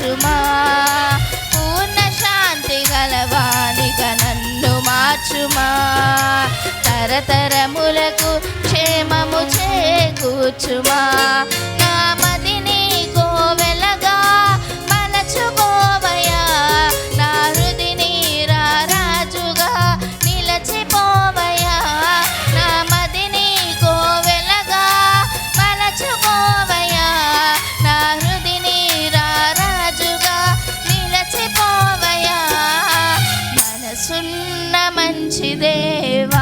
మార్చుమా, పూర్ణ శాంతి గలవానిగా నన్ను మార్చుమా, తరతరములకు క్షేమము చేకూర్చుమా, నా మదిని కోవెలగా మలచుకోవయ్యా, నా హృదిని రారాజుగా నిలచిపోవయ్యా, నా మదిని కోవెలగా మలచుకోవయ్యా, నా హృదిని రారాజుగా నిలచిపోవయ్యా, మనసున్న మంచి దేవా